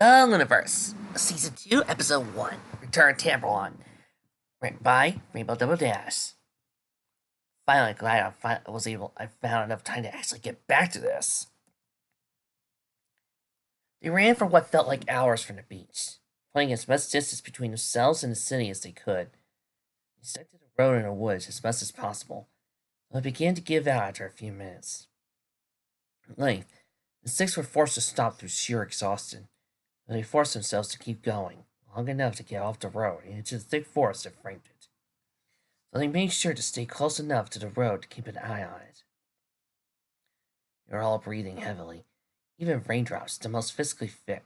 The Lunaverse, Season 2, Episode 1, Return Tamperlon, written by Rainbow Double Dash. Finally, glad I found enough time to actually get back to this. They ran for what felt like hours from the beach, putting as much distance between themselves and the city as they could. They stuck to the road and the woods as much as possible, but they began to give out after a few minutes. At length, the six were forced to stop through sheer exhaustion, but they forced themselves to keep going, long enough to get off the road and into the thick forest that framed it. So they made sure to stay close enough to the road to keep an eye on it. They were all breathing heavily. Even Raindrops, the most physically fit,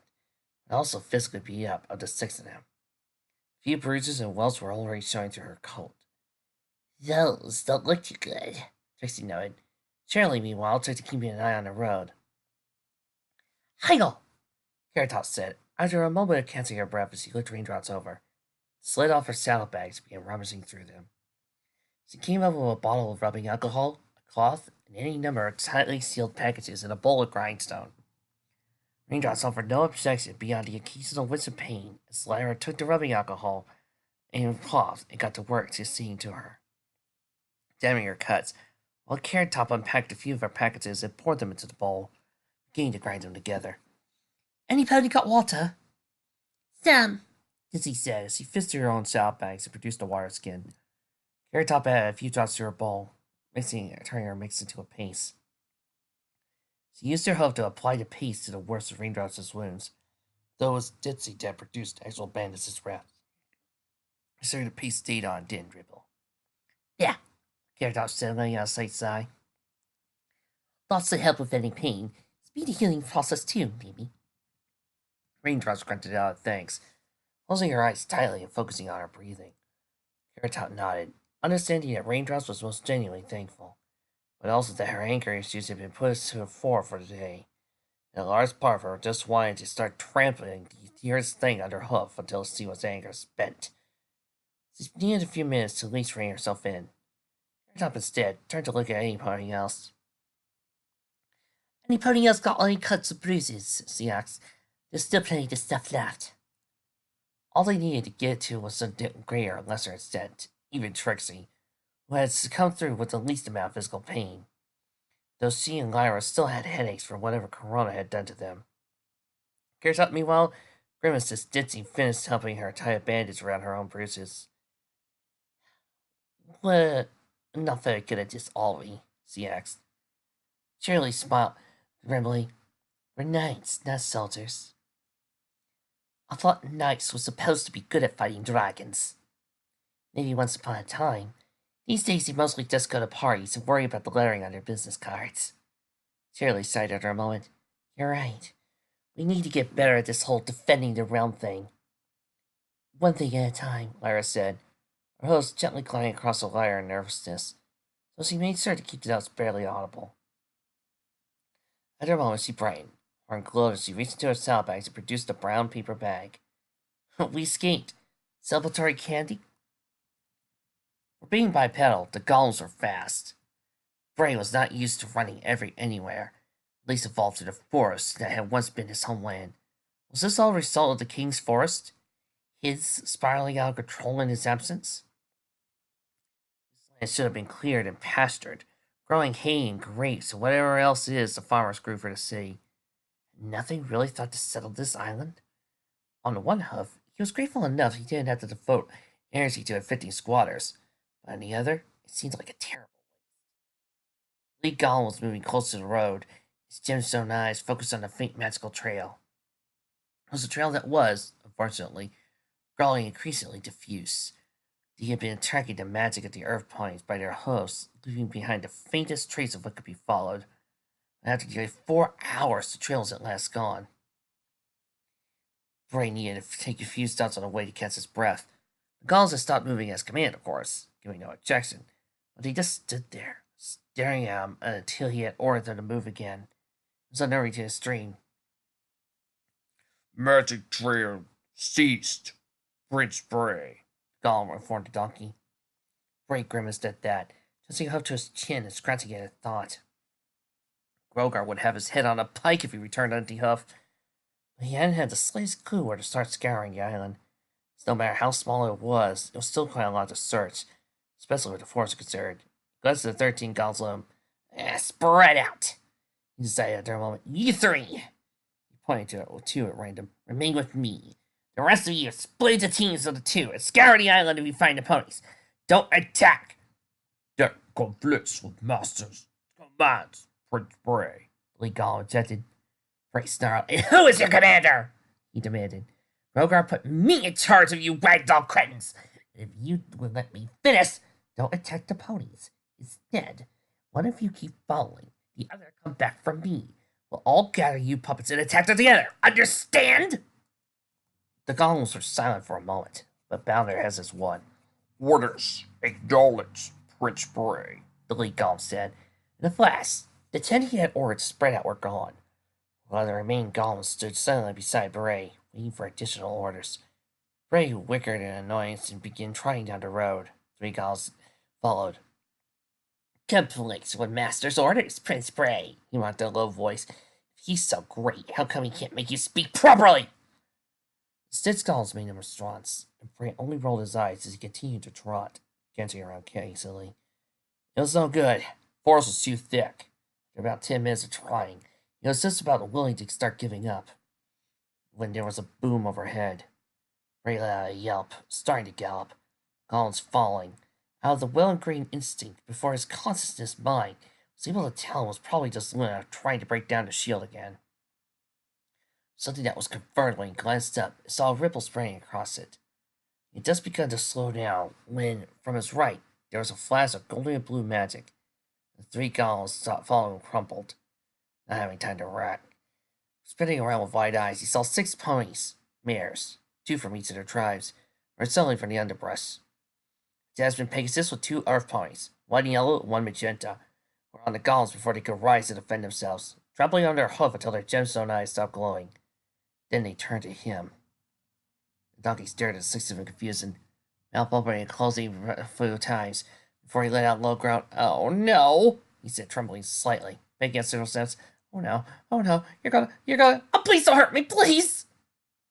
but also physically beat up of the six of them. A few bruises and welts were already showing through her coat. Those don't look too good, Trixie noted. Shirley, meanwhile, took to keeping an eye on the road. Heigl! Carrot Top said, after a moment of catching her breath as she looked Raindrops over, slid off her saddlebags and began rummaging through them. She came up with a bottle of rubbing alcohol, a cloth, and any number of tightly sealed packages and a bowl of grindstone. Raindrops offered no objection beyond the occasional wince of pain as Lyra took the rubbing alcohol and cloth and got to work to seeing to her, damming her cuts, while Carrot Top unpacked a few of her packages and poured them into the bowl, beginning to grind them together. Anybody got water? Some, Dizzy said as she fisted her own saddlebags and produced a water skin. Carrot Top added a few drops to her bowl, turning her mix into a paste. She used her hoof to apply the paste to the worst of Raindrops' wounds, though it was Ditsy that produced actual bandages wrapped. So the paste stayed on, didn't dribble. Yeah, Carrot Top said, letting out a slight sigh. Lots to help with any pain. Speedy healing process too, maybe. Raindrops grunted out thanks, closing her eyes tightly and focusing on her breathing. Carrot Top nodded, understanding that Raindrops was most genuinely thankful, but also that her anger issues had been put to the fore for the day, and a large part of her just wanted to start trampling the dearest thing under hoof until she was anger spent. She needed a few minutes to at least rein herself in. Top instead turned to look at anybody else. Anybody else got any cuts or bruises? She asked. There's still plenty of stuff left. All they needed to get to was some greater or lesser extent, even Trixie, who had come through with the least amount of physical pain, though she and Lyra still had headaches from whatever Corona had done to them. Carrot, meanwhile, grimaced as Ditzy finished helping her tie a bandage around her own bruises. What? Not very good at this, are we? She asked. Shirley smiled grimly. We're knights, not soldiers. I thought knights were supposed to be good at fighting dragons. Maybe once upon a time. These days they mostly just go to parties and worry about the lettering on their business cards. Shirley sighed after a moment. You're right. We need to get better at this whole defending the realm thing. One thing at a time, Lyra said, her host gently gliding across the Lyra in nervousness, so she made sure to keep the notes barely audible. After a moment, she brightened. Her glowed as she reached into her saddlebags and produced a brown paper bag. We escaped. Celebratory candy? For being bipedal, the golems were fast. Bray was not used to running anywhere, least of all through the forest that had once been his homeland. Was this all a result of the king's forest? His spiraling out of control in his absence? This land should have been cleared and pastured, growing hay and grapes and whatever else it is the farmers grew for the city. Nothing really thought to settle this island? On the one hand, he was grateful enough he didn't have to devote energy to evicting squatters, but on the other, it seemed like a terrible waste. Lee Gollum was moving close to the road, his gemstone eyes focused on the faint magical trail. It was a trail that was, unfortunately, growing increasingly diffuse. They had been tracking the magic of the earth ponies by their hosts, leaving behind the faintest trace of what could be followed. And after nearly 4 hours, the trail was at last gone. Bray needed to take a few stops on the way to catch his breath. The Gauls had stopped moving as command, of course, giving no objection, but he just stood there, staring at him until he had ordered them to move again. It was unnerving to his stream. Magic trail ceased. Bridge Bray, Gollum informed the donkey. Bray grimaced at that, tossing up to his chin and scratching at a thought. Grogar would have his head on a pike if he returned empty hoof. but he hadn't had the slightest clue where to start scouring the island. So no matter how small it was still quite a lot to search, especially where the forest was concerned. He glanced at the 13 goblins let him. Spread out, he decided after a moment. You three, he pointed to two at random. Remain with me. The rest of you split into teams of the two and scour the island if you find the ponies. Don't attack. That conflicts with Master's commands, Prince Bray, Lee Gollum objected. Bray snarled. And who is your commander? He demanded. Rogar put me in charge of you ragdoll cretins. If you would let me finish, don't attack the ponies. Instead, one of you keep following, the other come back from me. We'll all gather you puppets and attack them together. Understand? The golems were silent for a moment, but bowed their heads as one. Orders, acknowledge, Prince Bray, the lead golem said. In a flash, the 10 he had ordered spread out were gone, while the remaining golems stood silently beside Bray, waiting for additional orders. Bray whickered in annoyance and began trotting down the road. 3 golems followed. Conflicts with Master's orders, Prince Bray, he mocked in a low voice. If he's so great, how come he can't make you speak properly? Stit's golems made no response, and Bray only rolled his eyes as he continued to trot, glancing around easily. It was no good. The forest was too thick. After about 10 minutes of trying, he was just about willing to start giving up, when there was a boom overhead. Bray let out a yelp, starting to gallop, golems falling. Out of the well-ingrained instinct before his consciousness mind was able to tell him was probably just Luna trying to break down the shield again. Something that was confirmed when he glanced up and saw a ripple spraying across it. He had just begun to slow down when, from his right, there was a flash of golden and blue magic. The 3 golems following him crumpled, not having time to react. Spinning around with wide eyes, he saw 6 ponies, mares, 2 from each of their tribes, or suddenly from the underbrush. Jasmine Pegasus with 2 earth ponies, 1 yellow and 1 magenta, were on the golems before they could rise to defend themselves, trampling on their hoof until their gemstone eyes stopped glowing. Then they turned to him. The donkey stared at the 6 of them confused and mouth opening and closing a few times before he let out a low growl. Oh no, he said, trembling slightly, making a several steps. Oh no, you're gonna, oh please don't hurt me, please!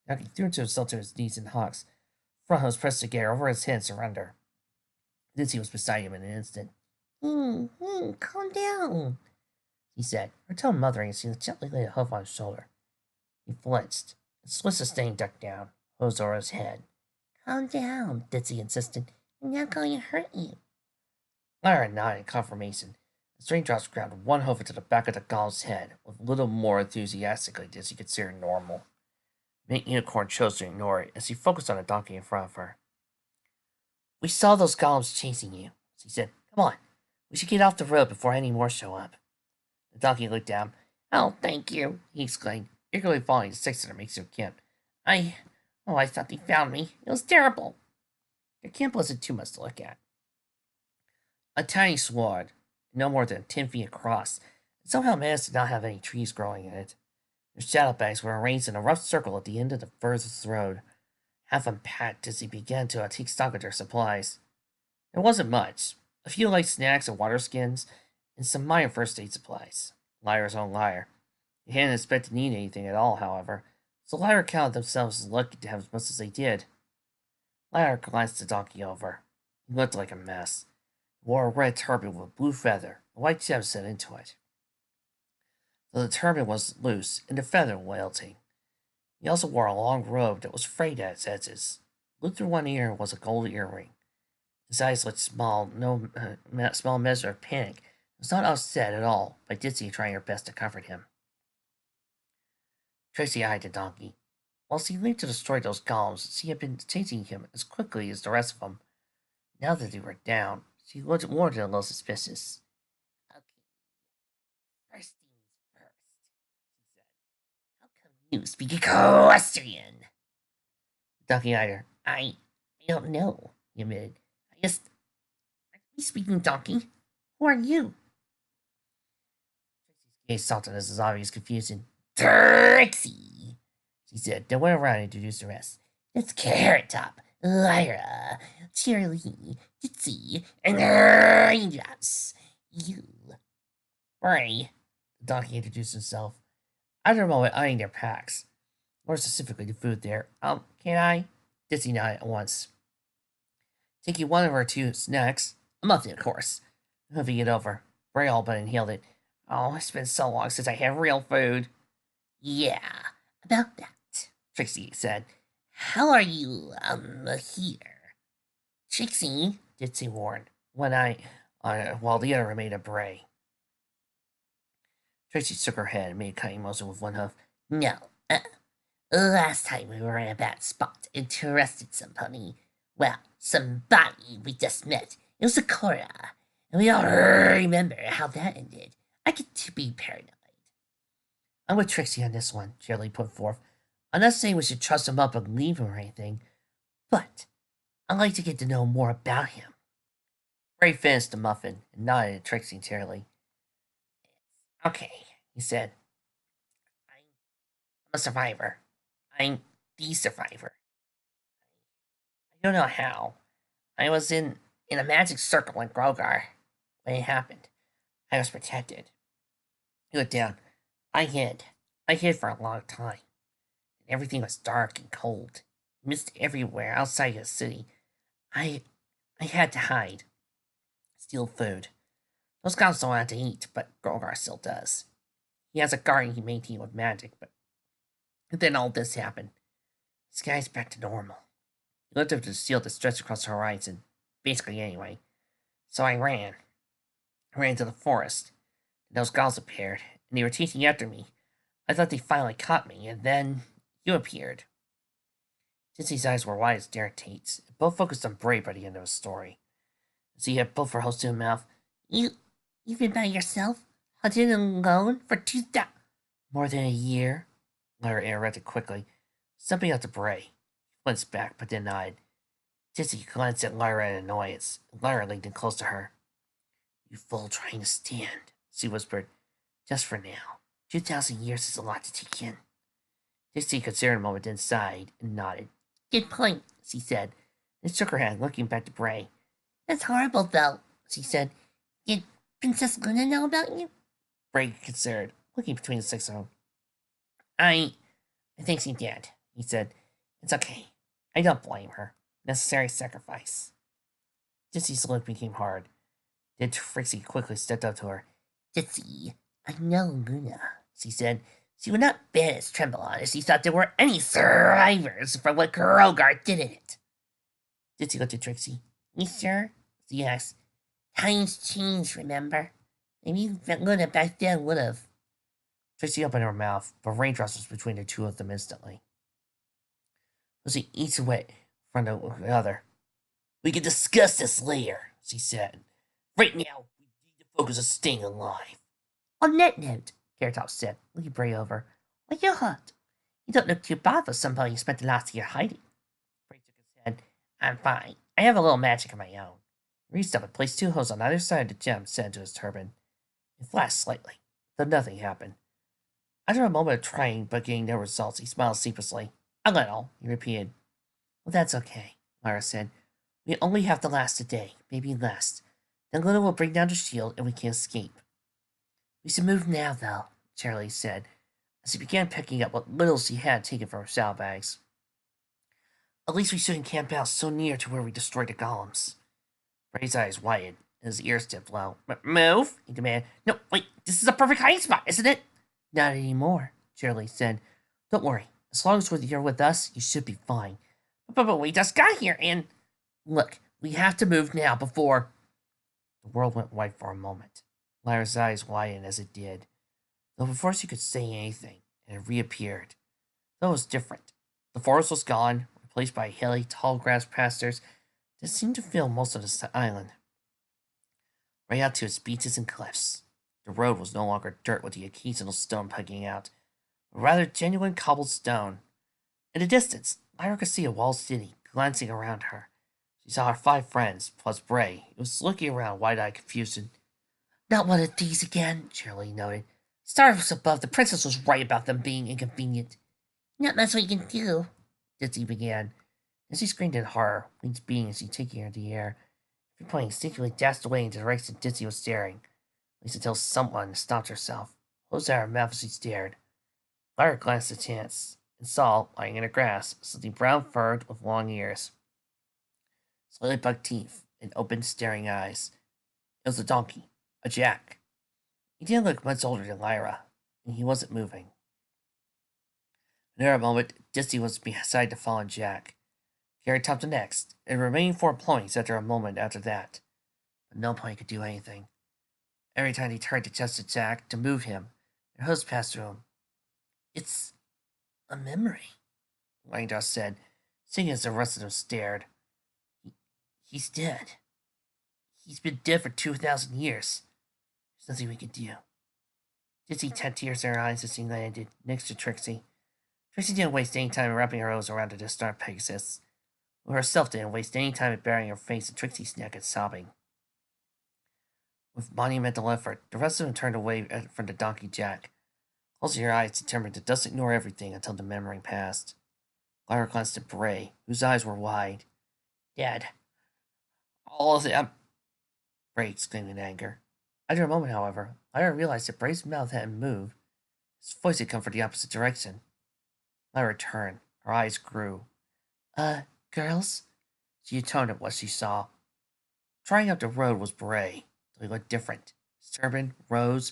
The donkey threw himself to his knees and hocks. Front hooves pressed together over his head and surrender. Dizzy was beside him in an instant. Calm down, he said, her tone mothering as he gently laid a hoof on his shoulder. He flinched and swished the stain duck down, hose over his head. Calm down, Ditsy insisted. I'm not going to hurt you. Lyra nodded in confirmation. The string drops grabbed 1 hoof into the back of the golem's head, with a little more enthusiastically than she considered normal. Mint Unicorn chose to ignore it as he focused on the donkey in front of her. We saw those golems chasing you, she said. Come on, we should get off the road before any more show up. The donkey looked down. Oh, thank you, he exclaimed, eagerly following the 6 that makes their camp. I thought they found me. It was terrible. Their camp wasn't too much to look at. A tiny sward, no more than 10 feet across, and somehow managed to not have any trees growing in it. Their shadow bags were arranged in a rough circle at the end of the furthest road, half unpacked as he began to take stock of their supplies. There wasn't much. A few light snacks and water skins, and some minor first aid supplies. Lyra's own Lyre. They hadn't expected to need anything at all, however, so Lyra counted themselves as lucky to have as much as they did. Lyra glanced the donkey over. He looked like a mess. He wore a red turban with a blue feather, a white gem set into it. Though the turban was loose and the feather wilting. He also wore a long robe that was frayed at its edges. Looped through one ear was a gold earring. His eyes looked small, small measure of panic. It was not upset at all by Ditsy trying her best to comfort him. Tracy eyed the donkey. Whilst he leaped to destroy those golems, she had been chasing him as quickly as the rest of them. Now that they were down, she looked more than a little suspicious. Okay, first things first, she said. How come you speak equestrian? The donkey eyed her. I don't know, he admitted. Aren't we speaking donkey? Who are you? Tracy's gaze softened as his obvious confusion. Trixie, she said, then went around and introduced the rest. It's Carrot Top, Lyra, Cheerly, Ditsy, and Raindrops. You. Bray, the donkey introduced himself. After a moment, eyeing their packs. more specifically the food there. Can I? Ditsy nodded at once. Take you one of our two snacks. A muffin, of course. Moving it over. Bray all but inhaled it. Oh, it's been so long since I had real food. Yeah, about that, Trixie said. How are you, here? Trixie, Ditsy warned, while the other remained a Bray. Trixie shook her head and made a cutting motion with one hoof. No, last time we were in a bad spot and arrested somebody. Well, somebody we just met. It was Sakura. And we all remember how that ended. I get to be paranoid. I'm with Trixie on this one, Shirley put forth. I'm not saying we should trust him up and leave him or anything, but I'd like to get to know more about him. Ray finished the muffin and nodded at Trixie cheerily. Okay, he said. I'm a survivor. I'm the survivor. I don't know how. I was in a magic circle in Grogar when it happened. I was protected. He looked down. I hid for a long time. Everything was dark and cold. Mist everywhere outside the city. I had to hide. Steal food. Those goblins don't want to eat, but Grogar still does. He has a garden he maintained with magic, but then all this happened. The sky's back to normal. He looked up to the shield that stretched across the horizon. Basically, anyway. So I ran. I ran into the forest. And those goblins appeared, and they were chasing after me. I thought they finally caught me, and then you appeared. Disney's eyes were wide as Darren Tate's, both focused on Bray by the end of the story. As he had both her hosts in mouth, You've been by yourself? Hunting alone for 2,000... More than a year? Lyra interrupted quickly, stumping out to Bray. He glanced back, but then nodded. Disney glanced at Lyra in annoyance. Lyra leaned in close to her. You fool trying to stand, she whispered. Just for now. 2,000 years is a lot to take in. Dixie considered a moment, then sighed and nodded. Good point, she said, then shook her head, looking back to Bray. That's horrible, though, she said. Did Princess Luna know about you? Bray considered, looking between the six of them. I think she did, he said. It's okay. I don't blame her. Necessary sacrifice. Dixie's look became hard. Then Trixie quickly stepped up to her. Ditsy, I know Luna, she said. She would not banish Tremblant if she thought there were any survivors from what Grogar did in it. Ditsy looked at Trixie. You sure? She asked. Times change, remember? Maybe Luna back then would have. Trixie opened her mouth, but raindrops was between the two of them instantly. She each away from the other. We can discuss this later, she said. Right now, we need to focus on staying alive. On that note, Carrot said, looking Bray over. Why you hurt? You don't look too bad for somebody who spent the last year hiding. Bray took his head. I'm fine. I have a little magic of my own. He reached up and placed 2 holes on either side of the gem set into his turban. It flashed slightly, though nothing happened. After a moment of trying but getting no results, he smiled sheepishly. A little, he repeated. Well, that's okay, Lyra said. We only have to last a day, maybe less. Then Luna will bring down the shield and we can escape. We should move now, though, Charlie said, as he began picking up what little she had taken from her saddlebags. At least we shouldn't camp out so near to where we destroyed the golems. Bray's eyes widened, and his ears dipped low. Move, he demanded. No, wait, this is a perfect hiding spot, isn't it? Not anymore, Charlie said. Don't worry, as long as you're with us, you should be fine. But we just got here, and... Look, we have to move now before... The world went white for a moment. Lyra's eyes widened as it did, though before she could say anything, and it reappeared. Though it was different. The forest was gone, replaced by hilly, tall grass pastures that seemed to fill most of the island, right out to its beaches and cliffs. The road was no longer dirt with the occasional stone poking out, but rather genuine cobbled stone. In the distance, Lyra could see a walled city glancing around her. She saw her 5 friends, plus Bray, who was looking around wide-eyed confusion. Not one of these again, Shirley noted. Stars was above. The princess was right about them being inconvenient. Not much we can do, Ditsy began. As she screamed in horror, wings beating as she taking her in the air. Every point instinctively dashed away into the direction Ditsy was staring, at least until someone stopped herself, closed out her mouth as she stared. Lyra glanced at Chance. and saw, lying in the grass, something brown-furred with long ears, slightly buck teeth, and open, staring eyes. It was a donkey, a jack. He didn't look much older than Lyra, and he wasn't moving. Another a moment, Dizzy was beside the fallen jack. Gary topped the next, and remained 4 points after a moment after that. But no point could do anything. Every time he turned to touch the jack to move him, their host passed through him. It's a memory, Langdon said, seeing as the rest of them stared. He's dead. He's been dead for 2,000 years. There's nothing we can do. Dizzy had tears in her eyes as he landed next to Trixie. Trixie didn't waste any time wrapping her arms around the distraught Pegasus, who herself didn't waste any time burying her face in Trixie's neck and sobbing. With monumental effort, the rest of them turned away from the donkey jack, closing her eyes determined to just ignore everything until the memory passed. Lyra glanced at Bray, whose eyes were wide. Dead. All of them. Bray exclaimed in anger. After a moment, however, Lyra realized that Bray's mouth hadn't moved. His voice had come from the opposite direction. Lyra turned. Her eyes grew. Girls? She intoned at what she saw. Trying up the road was Bray, though he looked different. His turban, rose,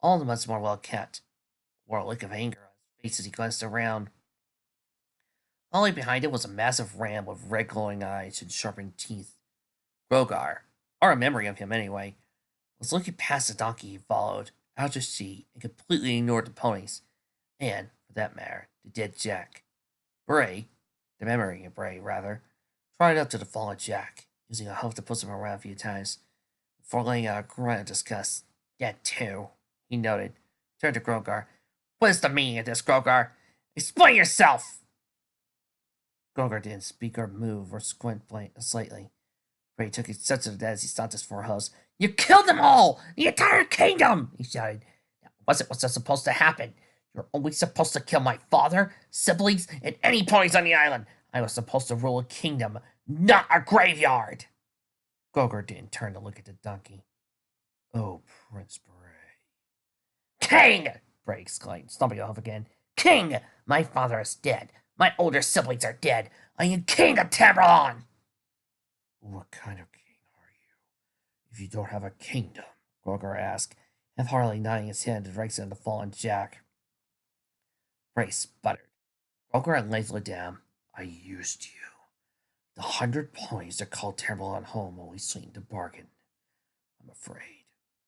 all of them much more well kept. Wore a look of anger on his face as he glanced around. Following behind him was a massive ram with red glowing eyes and sharpened teeth. Grogar, or a memory of him anyway, was looking past the donkey he followed, out to sea, and completely ignored the ponies, and, for that matter, the dead Jack. Bray, the memory of Bray, rather, trotted up to the fallen Jack, using a hoof to push him around a few times, before laying out a grunt of disgust. Dead too, he noted. Turned to Grogar. What is the meaning of this, Grogar? Explain yourself! Grogar didn't speak or move or squint slightly. Bray took his sense of that as he stopped his four hosts. You killed them all! The entire kingdom! He shouted. That wasn't what's supposed to happen. You're only supposed to kill my father, siblings, and any ponies on the island. I was supposed to rule a kingdom, not a graveyard! Grogar didn't turn to look at the donkey. Oh, Prince Bray. King! Bray exclaimed, stomping off again. King! My father is dead. My older siblings are dead. I am king of Tamerlane! What kind of king are you, if you don't have a kingdom? Grogar asked, half-heartedly nodding his head in the direction of the fallen Jack. Bray sputtered. Grogar lazily down. I used you. The 100 ponies that called Tamerlane home only sweetened the bargain. I'm afraid.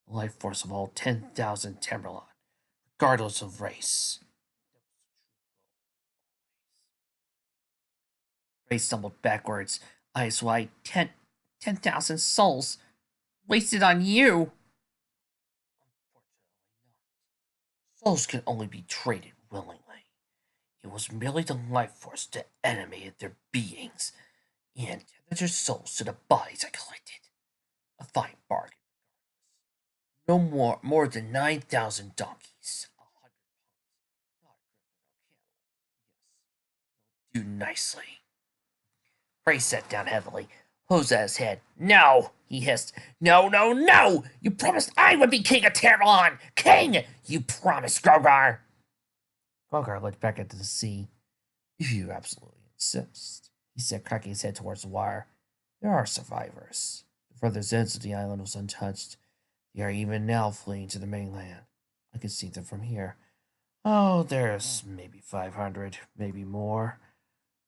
The life force of all 10,000 Tamerlane, regardless of race. Bray stumbled backwards, eyes wide. 10,000 souls wasted on you. Unfortunately not. Souls can only be traded willingly. It was merely the life force that animated their beings, and tethered their souls to the bodies I collected. A fine bargain. No more than 9,000 donkeys, 100 ponies, not a griffin or camel. Yes, do nicely. Bray sat down heavily, hose at his head. No, he hissed. No, no, no! You promised I would be king of Tamerlane! King! You promised, Grogar! Grogar looked back into the sea. If you absolutely insist, he said, cracking his head towards the wire. There are survivors. The furthest ends of the island was untouched. They are even now fleeing to the mainland. I can see them from here. Oh, there's maybe 500, maybe more.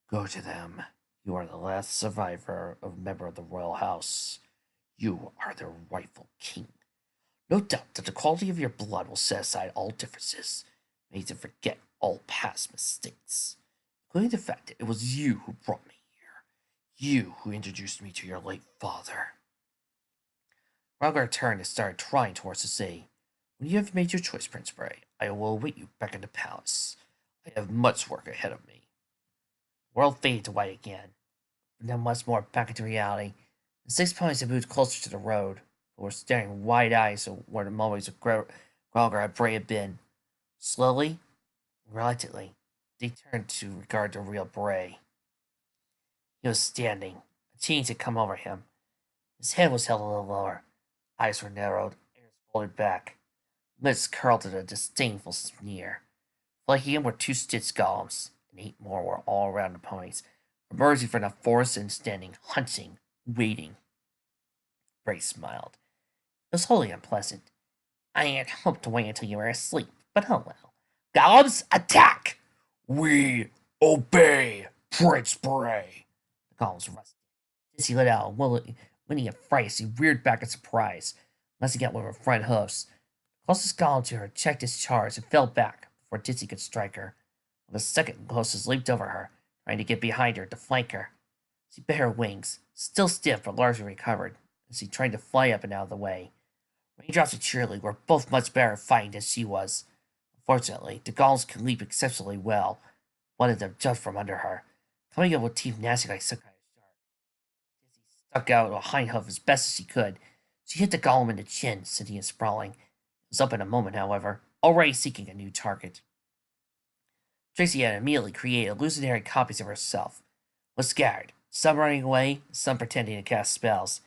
Go to them. You are the last survivor of a member of the royal house. You are their rightful king. No doubt that the quality of your blood will set aside all differences, make them forget all past mistakes, including the fact that it was you who brought me here, you who introduced me to your late father. Grogar turned and started trotting towards the sea. When you have made your choice, Prince Bray, I will await you back in the palace. I have much work ahead of me. The world faded to white again, but then once more back into reality. The 6 ponies had moved closer to the road, but were staring wide-eyed where the moments of Grogar and Bray had been. Slowly, reluctantly, they turned to regard the real Bray. He was standing. A change had come over him. His head was held a little lower. Eyes were narrowed, ears folded back. Lips curled in a disdainful sneer. Flanking him were 2 stitched golems, and 8 more were all around the ponies, emerging from the forest and standing, hunting, waiting. Bray smiled. It was wholly unpleasant. I had hoped to wait until you were asleep, but oh well. Golems, attack! We obey, Prince Bray. The golems rusted. As he let out a whinny of fright as he reared back in surprise, unless he got one of her front hoofs. The closest golem to her checked his charge and fell back before Ditsy could strike her, while the second closest leaped over her, trying to get behind her to flank her. She bit her wings, still stiff but largely recovered, as he tried to fly up and out of the way. Raindrops and Cheerily were both much better at fighting than she was. Unfortunately, the golems could leap exceptionally well. One of them jumped from under her, coming up with teeth nasty like some kind of shark. Dizzy stuck out a hind hoof as best as she could. She hit the golem in the chin, sending it sprawling. It was up in a moment, however, already seeking a new target. Tracy had immediately created illusionary copies of herself, was scared, some running away, some pretending to cast spells.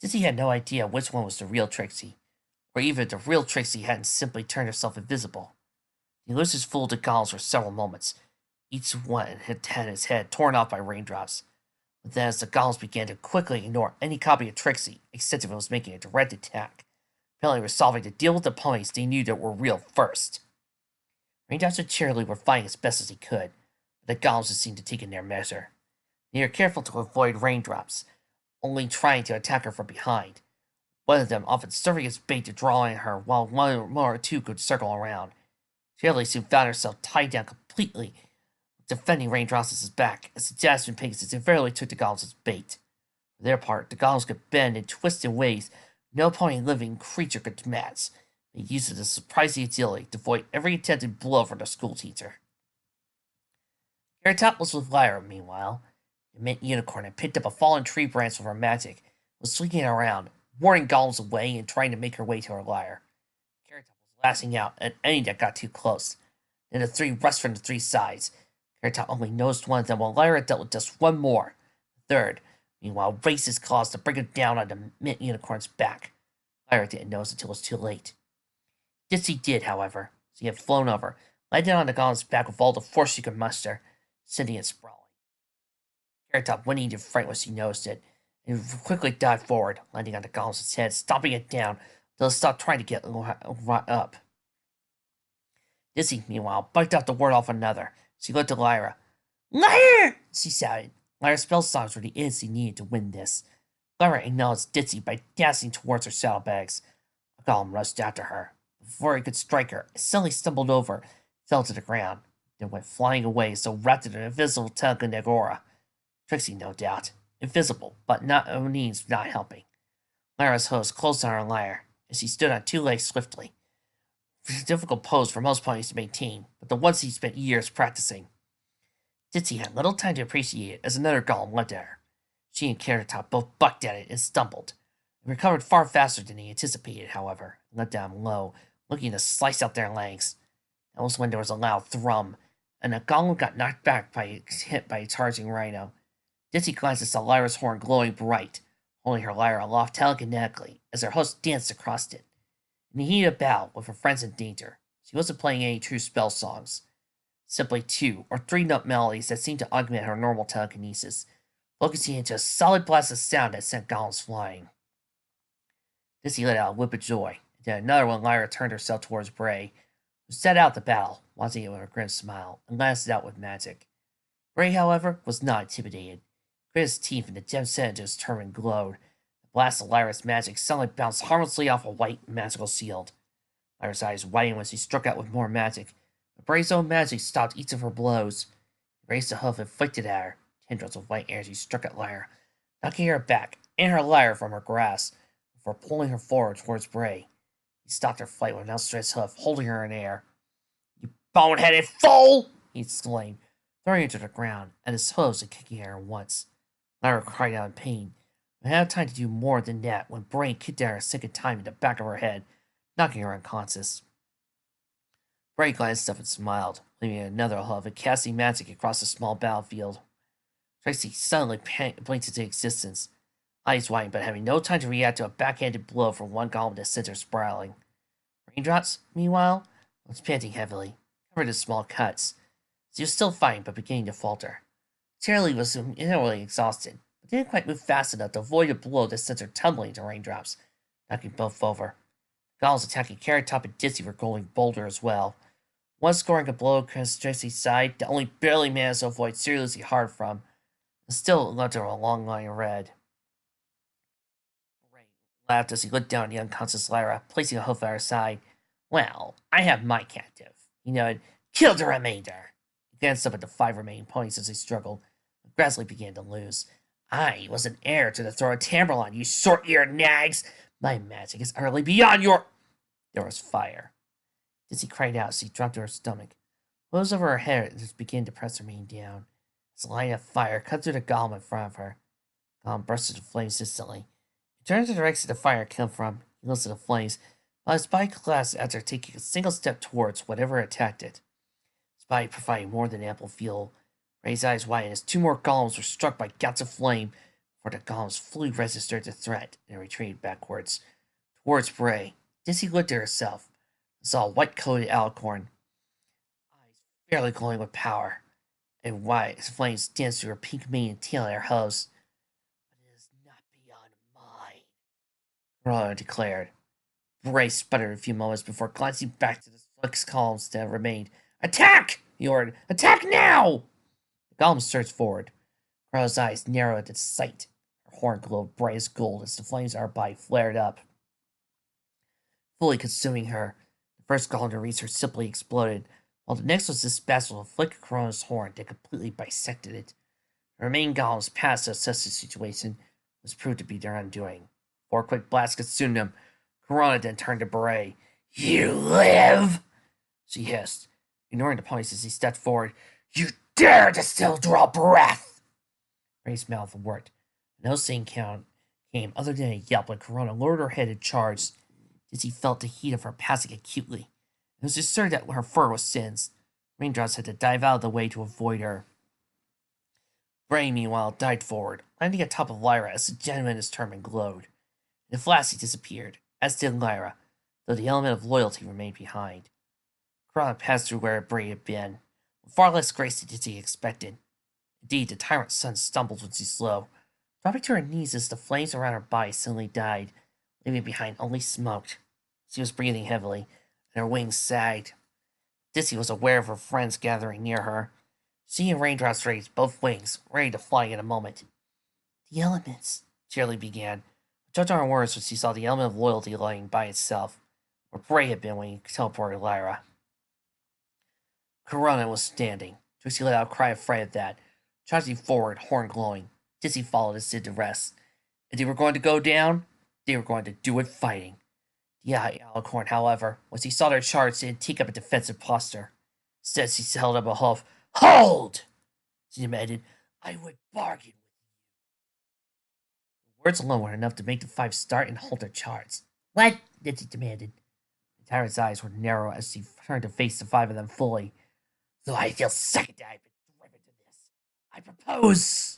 Dizzy had no idea which one was the real Trixie, or even if the real Trixie hadn't simply turned herself invisible. The illusions fooled the golems for several moments, each one had his head torn off by raindrops. But then as the golems began to quickly ignore any copy of Trixie, except if it was making a direct attack, apparently resolving to deal with the ponies they knew that were real first. Raindrops and Cheerily were fighting as best as he could, but the golems had seemed to take in their measure. They were careful to avoid raindrops, only trying to attack her from behind. One of them often serving as bait to draw in her, while one or two could circle around. Cheerily soon found herself tied down completely, defending Raindrops' back, as the Jasmine Pegasus invariably took the golems as bait. For their part, the golems could bend and twist in ways no pony living creature could match. They used it with surprising agility to avoid every attempted blow from the schoolteacher. Carrot Top was with Lyra, meanwhile. The mint unicorn had picked up a fallen tree branch with her magic, was swinging it around, warning golems away and trying to make her way to her lyre. Carrot Top was lashing out at any that got too close. Then the three rushed from the three sides. Carrot Top only noticed one of them while Lyra dealt with just one more. The third, meanwhile, raised his claws to bring it down on the mint unicorn's back. Lyra didn't notice until it was too late. Ditsy did, however. She had flown over, landed on the golem's back with all the force she could muster, sending it sprawling. Carrot Top whinnied in fright when she noticed it, and quickly dived forward, landing on the golem's head, stomping it down until it stopped trying to get up. Ditsy, meanwhile, biked out the word off another. She looked at Lyra. Lyra! She shouted. Lyra's spell songs were the instant he needed to win this. Lyra acknowledged Ditsy by dashing towards her saddlebags. A golem rushed after her. Before he could strike her, it suddenly stumbled over, fell to the ground, then went flying away so wrapped in an invisible telekinetic aura. Trixie, no doubt. Invisible, but means not helping. Lyra's hose closed on her lyre, as she stood on two legs swiftly. It was a difficult pose for most ponies to maintain, but the ones he spent years practicing. Ditsy had little time to appreciate it as another golem leapt at her. She and Carrot Top both bucked at it and stumbled. They recovered far faster than he anticipated, however, and let down low, looking to slice out their legs. That was when there was a loud thrum, and the golem got knocked back by hit by a charging rhino. Ditsy glanced and saw Lyra's horn glowing bright, holding her lyre aloft telekinetically as her host danced across it. In the heat of battle, with her friends in danger, she wasn't playing any true spell songs. Simply 2 or 3 note melodies that seemed to augment her normal telekinesis, focusing into a solid blast of sound that sent golems flying. Ditsy let out a whoop of joy, and then another when Lyra turned herself towards Bray, who set out the battle, watching it with a grim smile, and lasted out with magic. Bray, however, was not intimidated. He grit his teeth and the gem set into his turban and glowed. The blast of Lyra's magic suddenly bounced harmlessly off a white magical shield. Lyra's eyes widened when she struck out with more magic, but Bray's own magic stopped each of her blows. He raised a hoof and flicked it at her. Tendrils of white energy struck at Lyra, knocking her back and her lyre from her grasp, before pulling her forward towards Bray. He stopped her flight with an outstretched hoof, holding her in air. "You boneheaded fool!" he exclaimed, throwing her to the ground, and his hooves and kicking at her once. Lyra cried out in pain, but had time to do more than that when Bray kicked at her a second time in the back of her head, knocking her unconscious. Bray glanced up and smiled, leaving another hoof and casting magic across the small battlefield. Trixie suddenly blinked into existence, eyes wide but having no time to react to a backhanded blow from one golem that sent her spiraling. Raindrops, meanwhile, was panting heavily, covered in small cuts. She was still fighting, but beginning to falter. Charlie was inherently exhausted, but didn't quite move fast enough to avoid a blow that sent her tumbling to raindrops, knocking both over. Gollum's attacking Carrot Top and Dizzy were going bolder as well. One scoring a blow across Jesse's side that only barely managed to avoid seriously hard from, and still left her a long line of red. Ray laughed as he looked down at the unconscious Lyra, placing a hoof at her side. Well, I have my captive. He nodded. Kill the remainder. He glanced up at the 5 remaining ponies as they struggled, but gradually began to lose. I was an heir to the throne of Tamerlane, you short-eared nags! My magic is utterly beyond your... There was fire. Dizzy cried out as she dropped to her stomach. Rose over her head and just began to press her mane down. As a line of fire cut through the golem in front of her. Golem burst into flames instantly. He turned to the direction the fire came from. He listened to the flames, while his body collapsed after taking a single step towards whatever attacked it. His body provided more than ample fuel. Ray's eyes widened as 2 more golems were struck by gouts of flame, before the golems fully registered the threat and retreated backwards. Towards Bray, Dizzy looked at herself and saw a white-coated alicorn, eyes fairly glowing with power, and white as flames danced through her pink mane and tail at her hose. But it is not beyond mine, Corona declared. Bray sputtered a few moments before glancing back to the 6 columns that remained. Attack! He ordered. Attack now! The golem surged forward. Corona's eyes narrowed at sight. Her horn glowed bright as gold as the flames of her body flared up, fully consuming her. The first golem to reach her simply exploded, while the next was dispatched with a flick of Corona's horn that completely bisected it. The remaining golems passed to assess the situation was proved to be their undoing. 4 quick blasts consumed them. Corona then turned to Beret. You live! She hissed, ignoring the ponies as he stepped forward. You dare to still draw breath! Beret's mouth worked. No sound came other than a yelp when Corona lowered her head and charged. Dizzy felt the heat of her passing acutely. It was asserted that her fur was singed. Raindrops had to dive out of the way to avoid her. Bray, meanwhile, dived forward, landing atop of Lyra as the gentleman in his turban glowed. In a flash, he disappeared, as did Lyra, though the element of loyalty remained behind. Corona passed through where Bray had been, with far less grace than Dizzy expected. Indeed, the tyrant's son stumbled when she slowed, dropping to her knees as the flames around her body suddenly died, leaving behind only smoke. She was breathing heavily, and her wings sagged. Dizzy was aware of her friends gathering near her. She and Raindrops raised both wings, ready to fly in a moment. The elements, Shirley began, but judged on her words when she saw the element of loyalty lying by itself, where Bray had been when he teleported Lyra. Corona was standing. Trixie let out a cry of fright at that, charging forward, horn glowing. Dizzy followed as did the rest. If they were going to go down, they were going to do it fighting. The alicorn, however, once he saw their charge, didn't take up a defensive posture. Instead, she held up a hoof. Hold! She demanded. I would bargain with you. The words alone were enough to make the 5 start and hold their charge. What? Dizzy demanded. The tyrant's eyes were narrow as he turned to face the 5 of them fully. Though I feel sick that I've been driven to this, I propose...